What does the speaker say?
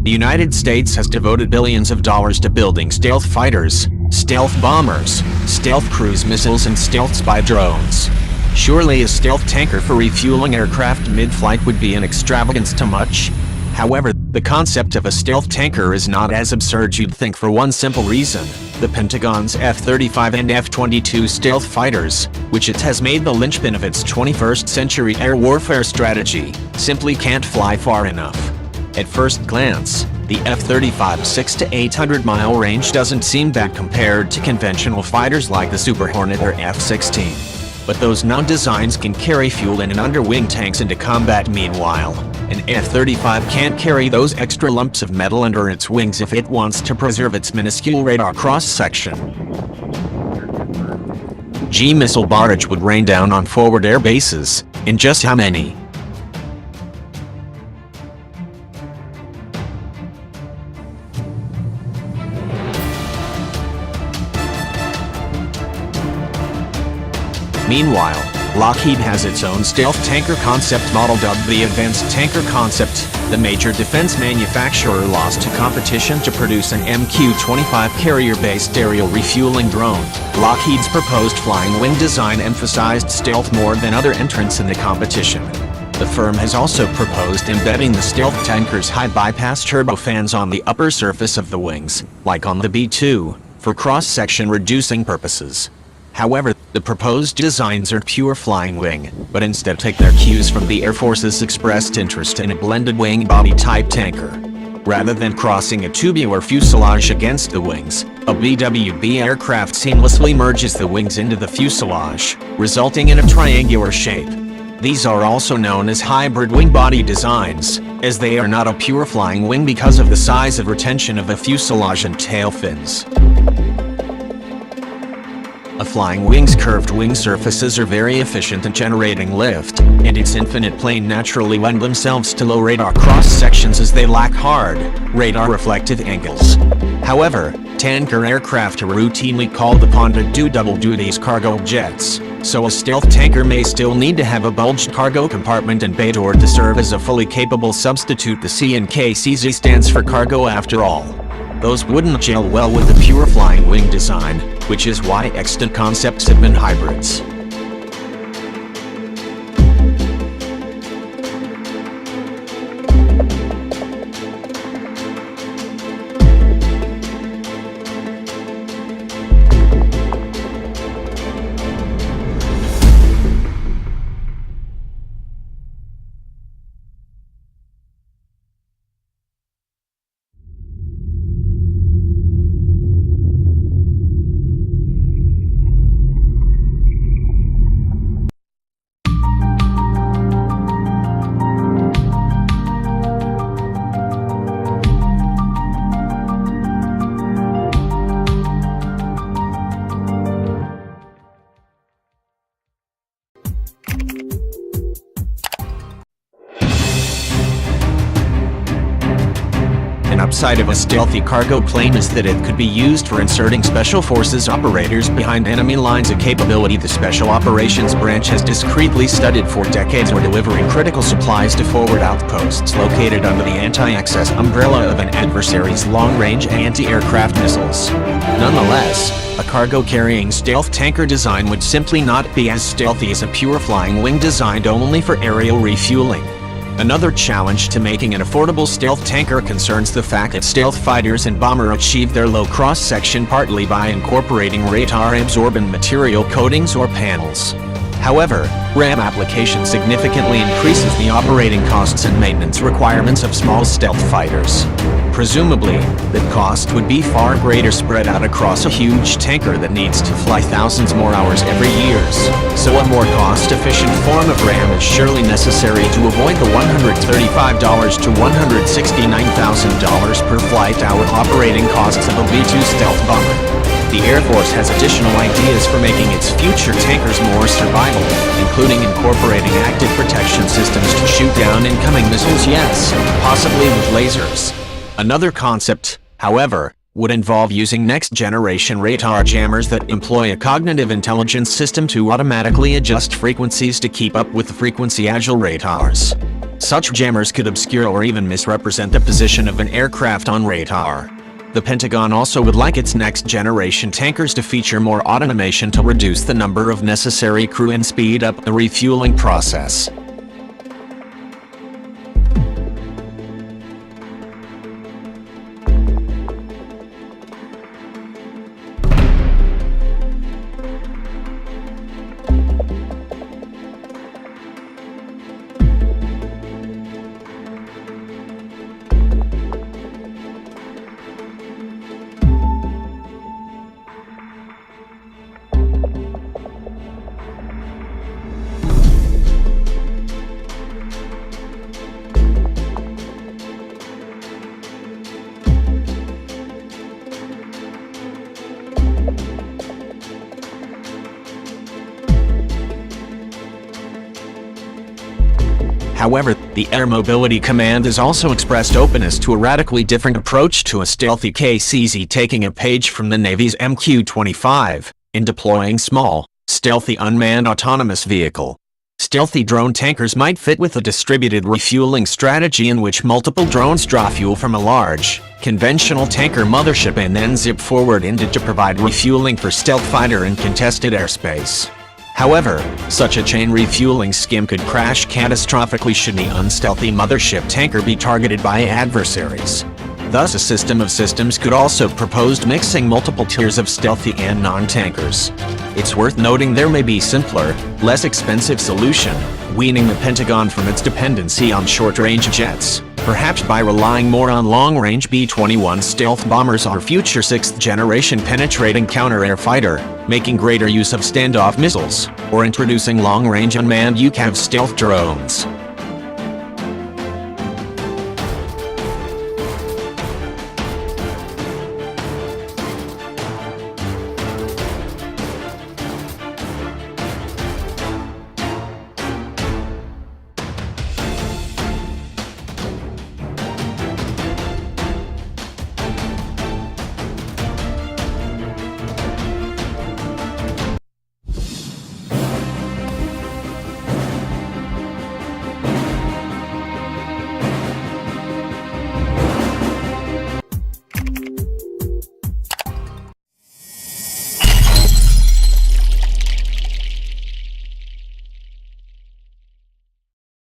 The United States has devoted billions of dollars to building stealth fighters, stealth bombers, stealth cruise missiles, and stealth spy drones. Surely a stealth tanker for refueling aircraft mid-flight would be an extravagance too much. However, the concept of a stealth tanker is not as absurd you'd think for one simple reason. The Pentagon's F-35 and F-22 stealth fighters, which it has made the linchpin of its 21st century air warfare strategy, simply can't fly far enough. At first glance, the F-35's 600 to 800 mile range doesn't seem bad compared to conventional fighters like the Super Hornet or F-16. But those now designs can carry fuel and underwing tanks into combat. Meanwhile, an F-35 can't carry those extra lumps of metal under its wings if it wants to preserve its minuscule radar cross-section. G-missile barrage would rain down on forward air bases. In just how many? Meanwhile, Lockheed has its own stealth tanker concept model dubbed the Advanced Tanker Concept. The major defense manufacturer lost to competition to produce an MQ-25 carrier-based aerial refueling drone. Lockheed's proposed flying wing design emphasized stealth more than other entrants in the competition. The firm has also proposed embedding the stealth tanker's high bypass turbofans on the upper surface of the wings, like on the B-2, for cross-section reducing purposes. However, the proposed designs are pure flying wing, but instead take their cues from the Air Force's expressed interest in a blended wing body type tanker. Rather than crossing a tubular fuselage against the wings, a BWB aircraft seamlessly merges the wings into the fuselage, resulting in a triangular shape. These are also known as hybrid wing body designs, as they are not a pure flying wing because of the size of retention of the fuselage and tail fins. A flying wing's curved wing surfaces are very efficient in generating lift, and its infinite plane naturally lend themselves to low radar cross-sections as they lack hard, radar-reflective angles. However, tanker aircraft are routinely called upon to do double duty as cargo jets, so a stealth tanker may still need to have a bulged cargo compartment and bay door to serve as a fully capable substitute. The C in KCZ stands for cargo after all. Those wouldn't gel well with the pure flying wing design, which is why extant concepts have been hybrids. An upside of a stealthy cargo plane is that it could be used for inserting Special Forces operators behind enemy lines, a capability the Special Operations Branch has discreetly studied for decades, or delivering critical supplies to forward outposts located under the anti-access umbrella of an adversary's long-range anti-aircraft missiles. Nonetheless, a cargo-carrying stealth tanker design would simply not be as stealthy as a pure flying wing designed only for aerial refueling. Another challenge to making an affordable stealth tanker concerns the fact that stealth fighters and bombers achieve their low cross-section partly by incorporating radar-absorbent material coatings or panels. However, RAM application significantly increases the operating costs and maintenance requirements of small stealth fighters. Presumably, the cost would be far greater spread out across a huge tanker that needs to fly thousands more hours every year. So a more cost-efficient form of RAM is surely necessary to avoid the $135 to $169,000 per flight hour operating costs of a B-2 stealth bomber. The Air Force has additional ideas for making its future tankers more survivable, including incorporating active protection systems to shoot down incoming missiles, yes, possibly with lasers. Another concept, however, would involve using next-generation radar jammers that employ a cognitive intelligence system to automatically adjust frequencies to keep up with the frequency-agile radars. Such jammers could obscure or even misrepresent the position of an aircraft on radar. The Pentagon also would like its next-generation tankers to feature more automation to reduce the number of necessary crew and speed up the refueling process. However, the Air Mobility Command has also expressed openness to a radically different approach to a stealthy KCZ, taking a page from the Navy's MQ-25 in deploying small, stealthy unmanned autonomous vehicle. Stealthy drone tankers might fit with a distributed refueling strategy in which multiple drones draw fuel from a large, conventional tanker mothership and then zip forward into to provide refueling for stealth fighter in contested airspace. However, such a chain refueling scheme could crash catastrophically should the unstealthy mothership tanker be targeted by adversaries. Thus, a system of systems could also propose mixing multiple tiers of stealthy and non-tankers. It's worth noting there may be simpler, less expensive solution, weaning the Pentagon from its dependency on short-range jets, perhaps by relying more on long-range B-21 stealth bombers or future 6th-generation penetrating counter-air fighter, making greater use of standoff missiles, or introducing long-range unmanned UCAV stealth drones.